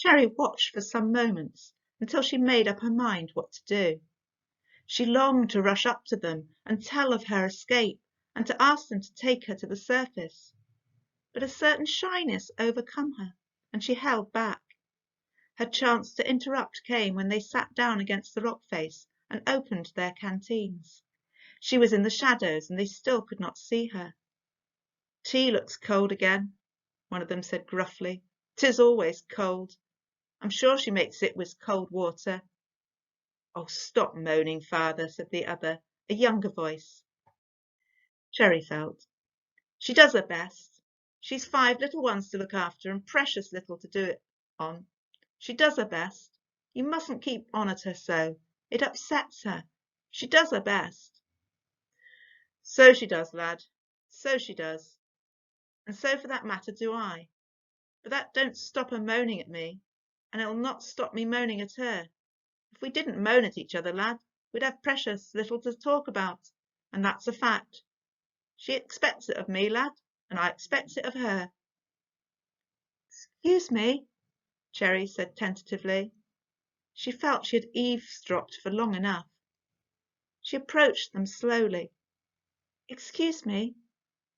Cherry watched for some moments until she made up her mind what to do. She longed to rush up to them and tell of her escape and to ask them to take her to the surface. But a certain shyness overcame her, and she held back. Her chance to interrupt came when they sat down against the rock face and opened their canteens. She was in the shadows, and they still could not see her. "Tea looks cold again," one of them said gruffly. "'Tis always cold. I'm sure she makes it with cold water." "Oh, stop moaning, father," said the other, a younger voice. Cherry felt. "She does her best. She's 5 little ones to look after, and precious little to do it on. She does her best. You mustn't keep on at her so. It upsets her. She does her best." "So she does, lad. So she does. And so for that matter do I. But that don't stop her moaning at me, and it'll not stop me moaning at her. If we didn't moan at each other, lad, we'd have precious little to talk about, and that's a fact. She expects it of me, lad, and I expects it of her." "Excuse me," Cherry said tentatively. She felt she had eavesdropped for long enough. She approached them slowly. "Excuse me,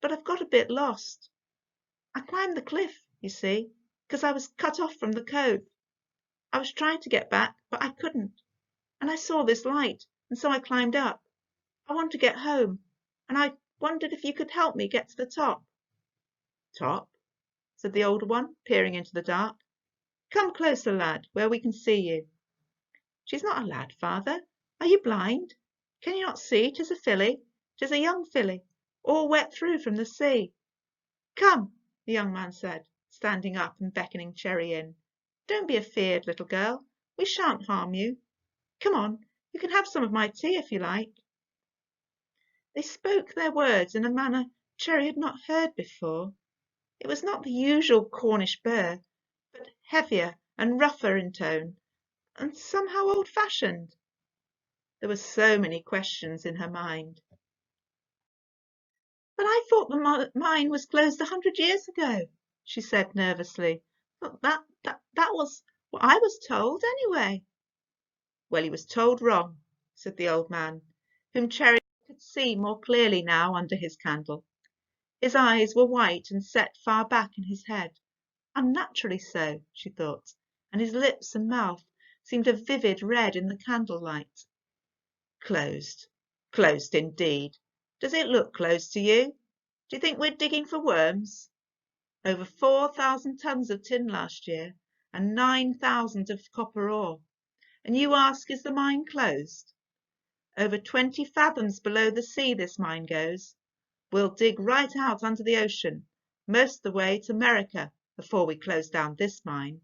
but I've got a bit lost. I climbed the cliff, you see, 'cause I was cut off from the cove. I was trying to get back, but I couldn't, and I saw this light, and so I climbed up. I want to get home, and I wondered if you could help me get to the top." "Top?" said the older one, peering into the dark. "Come closer, lad, where we can see you." "She's not a lad, father. Are you blind? Can you not see 'tis a filly? 'Tis a young filly, all wet through from the sea." "Come," the young man said, standing up and beckoning Cherry in. "Don't be afeared, little girl. We shan't harm you. Come on, you can have some of my tea if you like." They spoke their words in a manner Cherry had not heard before. It was not the usual Cornish burr, but heavier and rougher in tone, and somehow old-fashioned. There were so many questions in her mind. "But I thought the mine was closed 100 years ago," she said nervously. That was what I was told, anyway." "Well, you was told wrong," said the old man, whom Cherry could see more clearly now under his candle. His eyes were white and set far back in his head, unnaturally so, she thought, and his lips and mouth seemed a vivid red in the candlelight. "Closed? Closed indeed! Does it look closed to you? Do you think we're digging for worms? Over 4,000 tons of tin last year, and 9,000 of copper ore, and you ask is the mine closed? Over 20 fathoms below the sea this mine goes. We'll dig right out under the ocean, most of the way to America, before we close down this mine."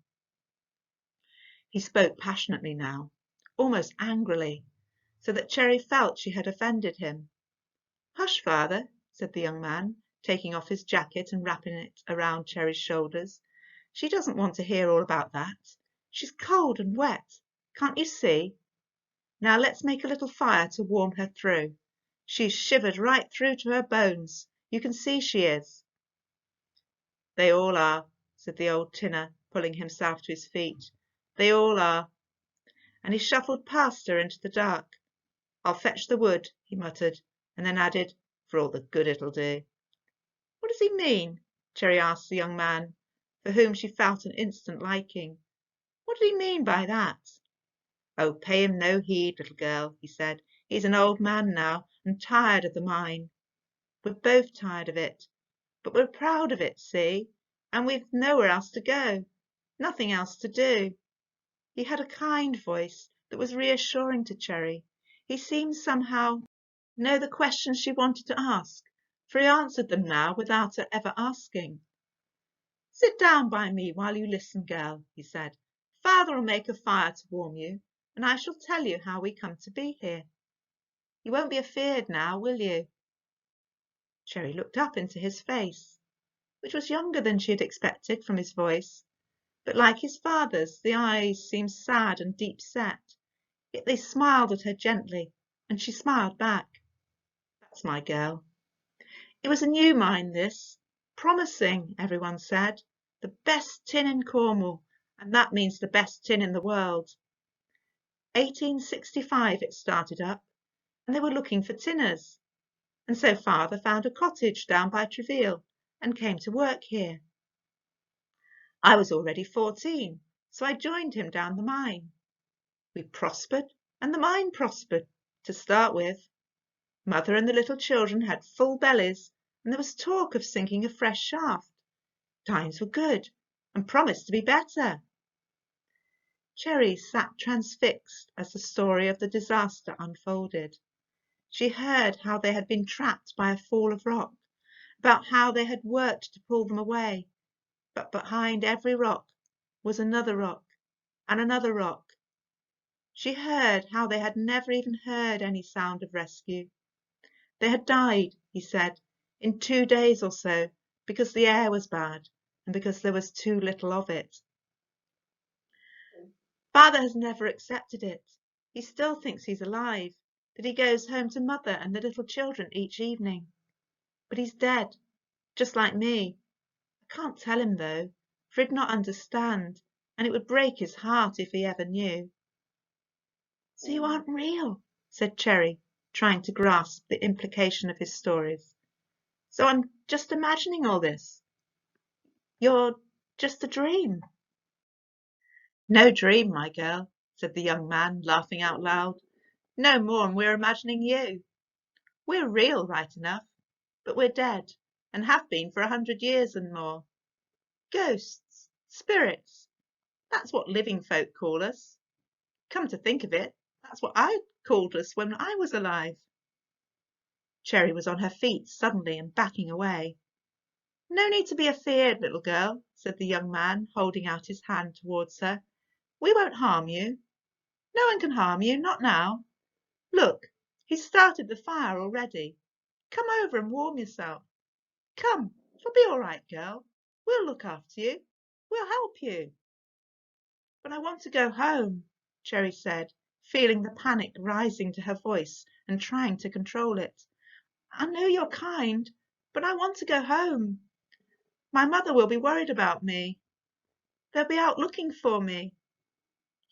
He spoke passionately now, almost angrily, so that Cherry felt she had offended him. "Hush, father," said the young man, taking off his jacket and wrapping it around Cherry's shoulders. "She doesn't want to hear all about that. She's cold and wet. Can't you see? Now let's make a little fire to warm her through. She's shivered right through to her bones. You can see she is." "They all are," said the old tinner, pulling himself to his feet. "They all are." And he shuffled past her into the dark. "I'll fetch the wood," he muttered, and then added, "for all the good it'll do." "What does he mean?" Cherry asked the young man, for whom she felt an instant liking. "What did he mean by that?" "Oh, pay him no heed, little girl," he said. "He's an old man now, and tired of the mine. We're both tired of it, but we're proud of it, see? And we've nowhere else to go, nothing else to do." He had a kind voice that was reassuring to Cherry. He seemed somehow to know the questions she wanted to ask, for he answered them now without her ever asking. "Sit down by me while you listen, girl," he said. "Father'll make a fire to warm you, and I shall tell you how we come to be here. You won't be afeared now, will you?" Cherry looked up into his face, which was younger than she had expected from his voice, but like his father's the eyes seemed sad and deep set, yet they smiled at her gently, and she smiled back. "That's my girl." It was a new mine, this, promising, everyone said, the best tin in Cornwall, and that means the best tin in the world. 1865 it started up, and they were looking for tinners, and so father found a cottage down by Treville and came to work here. I was already 14, so I joined him down the mine. We prospered, and the mine prospered, to start with. Mother and the little children had full bellies, and there was talk of sinking a fresh shaft. Times were good, and promised to be better. Cherry sat transfixed as the story of the disaster unfolded. She heard how they had been trapped by a fall of rock, about how they had worked to pull them away, but behind every rock was another rock and another rock. She heard how they had never even heard any sound of rescue. They had died, he said, in 2 days or so, because the air was bad and because there was too little of it. Father has never accepted it. He still thinks he's alive, that he goes home to mother and the little children each evening. But he's dead, just like me. I can't tell him, though, for he'd not understand, and it would break his heart if he ever knew. So you aren't real, said Cherry, trying to grasp the implication of his stories. So I'm just imagining all this. You're just a dream. No dream, my girl, said the young man, laughing out loud. No more'n we're imagining you. We're real, right enough, but we're dead, and have been for 100 years and more. Ghosts, spirits, that's what living folk call us. Come to think of it, that's what I called us when I was alive. Cherry was on her feet suddenly and backing away. No need to be afeard, little girl, said the young man, holding out his hand towards her. We won't harm you. No one can harm you, not now. Look, he's started the fire already. Come over and warm yourself. Come, it'll be all right, girl. We'll look after you. We'll help you. But I want to go home, Cherry said, feeling the panic rising to her voice and trying to control it. I know you're kind, but I want to go home. My mother will be worried about me. They'll be out looking for me.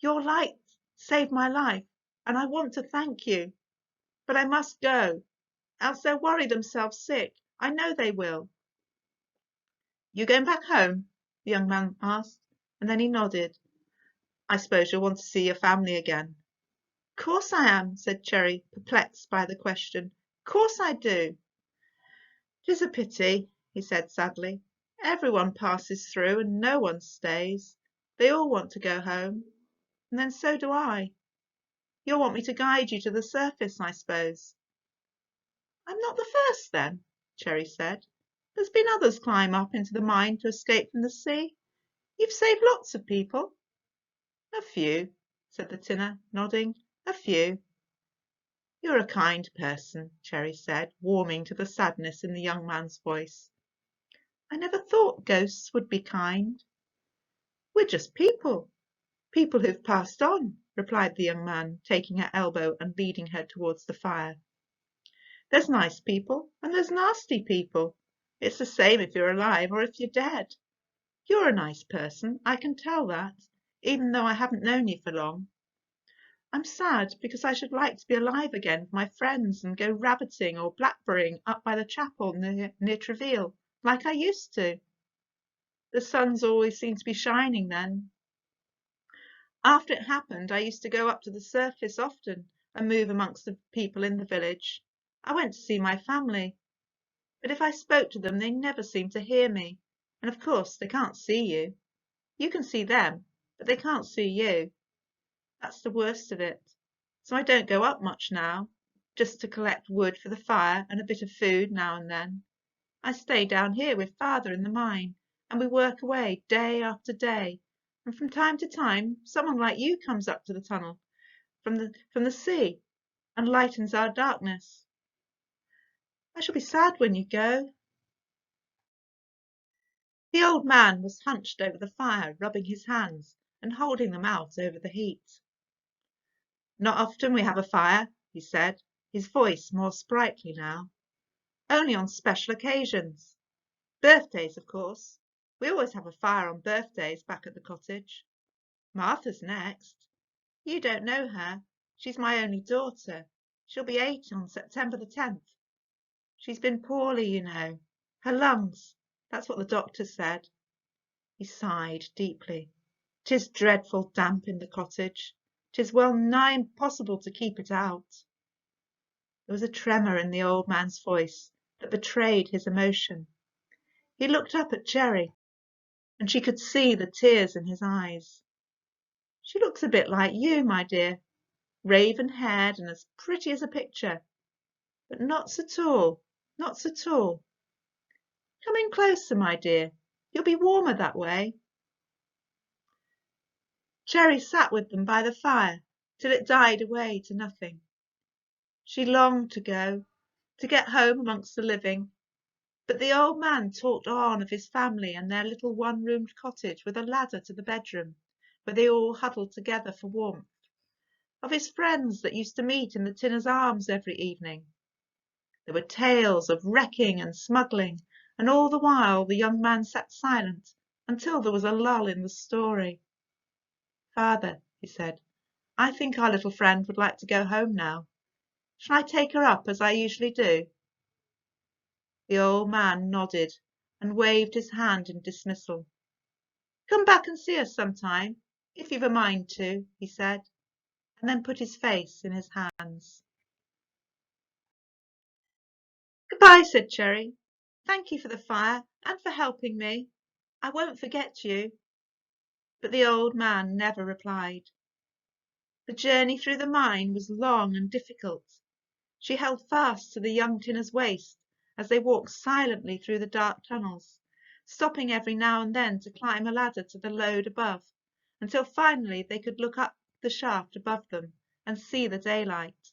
Your light saved my life, and I want to thank you. But I must go, else they'll worry themselves sick. I know they will. You going back home? The young man asked, and then he nodded. I suppose you'll want to see your family again. Course I am, said Cherry, perplexed by the question. Course I do. 'Tis a pity, he said sadly. Everyone passes through and no one stays. They all want to go home, and then so do I. You'll want me to guide you to the surface, I suppose. I'm not the first, then, Cherry said. There's been others climb up into the mine to escape from the sea. You've saved lots of people. A few, said the tinner, nodding. A few. You're a kind person, Cherry said, warming to the sadness in the young man's voice. I never thought ghosts would be kind. We're just people who've passed on, replied the young man, taking her elbow and leading her towards the fire. There's nice people and there's nasty people. It's the same if you're alive or if you're dead. You're a nice person, I can tell that, even though I haven't known you for long. I'm sad because I should like to be alive again with my friends and go rabbiting or blackberrying up by the chapel near Treville, like I used to. The suns always seemed to be shining then. After it happened, I used to go up to the surface often and move amongst the people in the village. I went to see my family, but if I spoke to them, they never seemed to hear me. And of course, they can't see you. You can see them, but they can't see you. That's the worst of it. So I don't go up much now, just to collect wood for the fire and a bit of food now and then. I stay down here with father in the mine, and we work away day after day, and from time to time someone like you comes up to the tunnel from the sea and lightens our darkness. I shall be sad when you go. The old man was hunched over the fire, rubbing his hands and holding them out over the heat. Not often we have a fire, he said, his voice more sprightly now. Only on special occasions. Birthdays, of course. We always have a fire on birthdays back at the cottage. Martha's next. You don't know her. She's my only daughter. She'll be 8 on September the 10th. She's been poorly, you know. Her lungs. That's what the doctor said. He sighed deeply. 'Tis dreadful damp in the cottage. 'Tis well nigh impossible to keep it out. There was a tremor in the old man's voice that betrayed his emotion. He looked up at Jerry, and she could see the tears in his eyes. She looks a bit like you, my dear, raven-haired and as pretty as a picture, but not so tall, not so tall. Come in closer, my dear. You'll be warmer that way. Jerry sat with them by the fire till it died away to nothing. She longed to go, to get home amongst the living, but the old man talked on of his family and their little one-roomed cottage with a ladder to the bedroom, where they all huddled together for warmth, of his friends that used to meet in the Tinner's Arms every evening. There were tales of wrecking and smuggling, and all the while the young man sat silent until there was a lull in the story. "Father," he said, "I think our little friend would like to go home now. Shall I take her up as I usually do?" The old man nodded and waved his hand in dismissal. "Come back and see us sometime, if you've a mind to," he said, and then put his face in his hands. "Good-bye," said Jerry. "Thank you for the fire and for helping me. I won't forget you." But the old man never replied. The journey through the mine was long and difficult. She held fast to the young tinner's waist as they walked silently through the dark tunnels, stopping every now and then to climb a ladder to the lode above, until finally they could look up the shaft above them and see the daylight.